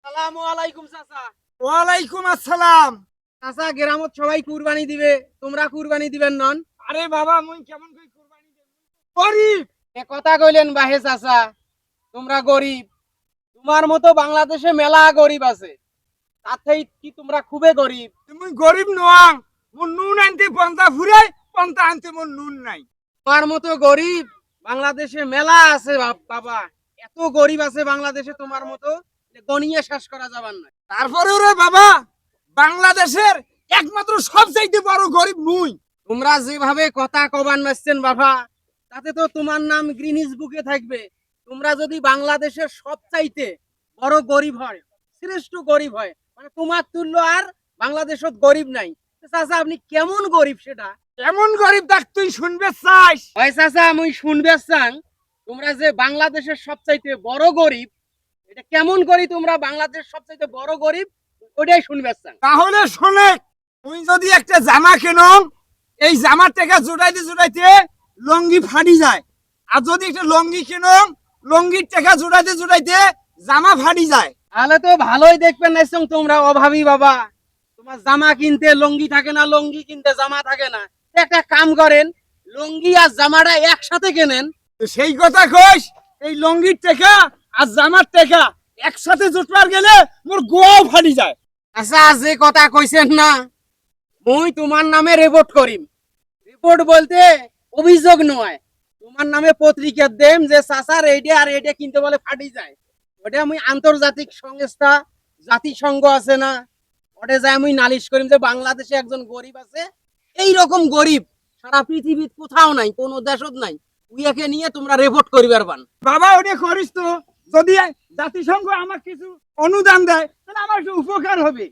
আসসালামু আলাইকুম চাচা। ওয়ালাইকুম আসসালাম। চাচা, গ্রামত সবাই কুরবানি দিবে, তোমরা কুরবানি দিবেন নন? আরে বাবা মুই কেমন কই কুরবানি দেব? গরিব। এ কথা কইলেন বাহে চাচা, তোমরা গরিব। তোমার মতো বাংলাদেশে মেলা গরিব আছে, তাতে কি তোমরা খুবই গরিব? তুমি গরিব নোয়াং, মোর নুন আনতে পন্তা ফুরাই, পন্তা আনতে মোর নুন নাই। তোমার মতো গরিব বাংলাদেশে মেলা আছে বাবা। এত গরিব আছে বাংলাদেশে তোমার মতো, যে গনিয়ে শেষ করা যাবার না। তারপরেও রে বাবা, বাংলাদেশের একমাত্র সবচাইতে বড় গরিব মুই। তোমরা যেভাবে কথা কবান মারছেন বাবা, তাতে তো তোমার নাম গ্রিনিজ বুকে থাকবে। তোমরা যদি বাংলাদেশের সবচাইতে বড় গরিব হয়, শ্রেষ্ঠ গরিব হয়, মানে তোমার তুল্য আর বাংলাদেশত গরিব নাই। তো চাচা, আপনি কেমন গরিব সেটা? এমন গরিব দেখ তুই শুনবে চাস? হয় চাচা, আমি শুনবে চাং, তোমরা যে বাংলাদেশের সবচাইতে বড় গরিব, এটা কেমন করি তোমরা বাংলাদেশের সবচাইতে বড় গরিব, ওটাই শুনবে চাং। তাহলে শোনে, তুই যদি একটা জামা কেন, এই জামার টাকা জোড়াইতে জোড়াইতে লঙ্গি ফাটি যায়। আর যদি একটা লঙ্গি কেন, লঙ্গির টাকা জোড়াইতে জোড়াইতে জামা ফাটি যায়। তাহলে তো ভালোই দেখবেন না তোমরা অভাবী বাবা। তোমার জামা কিনতে লঙ্গি থাকে না, লঙ্গি কিনতে জামা থাকে না। তো একটা কাম করেন, লঙ্গি আর জামাটা একসাথে কেনেন। তো সেই কথা কইস, এই লঙ্গির টাকা আর জামার টাকা একসাথে জোটবার গেলে মোর গোয়াও ফাটি যায়। আচ্ছা, যে কথা কইছেন না, মুই তোমার নামে রিপোর্ট করিম। রিপোর্ট বলতে অভিযোগ নয়, তোমার নামে পত্রিকা দেম যে চাচার এইটা আর এইটা কিনতে বলে ফাটি যায়। ওটা আমি আন্তর্জাতিক সংস্থা, জাতিসংঘ আছে না, ওটা যাই আমি নালিশ করিম যে বাংলাদেশে একজন গরিব আছে, এই রকম গরিব সারা পৃথিবীর কোথাও নাই, কোন দেশত নাই। উইয়াকে নিয়ে তোমরা রিপোর্ট করিবার বান। বাবা ওটা করিস তো, যদি জাতিসংঘ আমাকে কিছু অনুদান দেয় তাহলে আমার একটু উপকার হবে।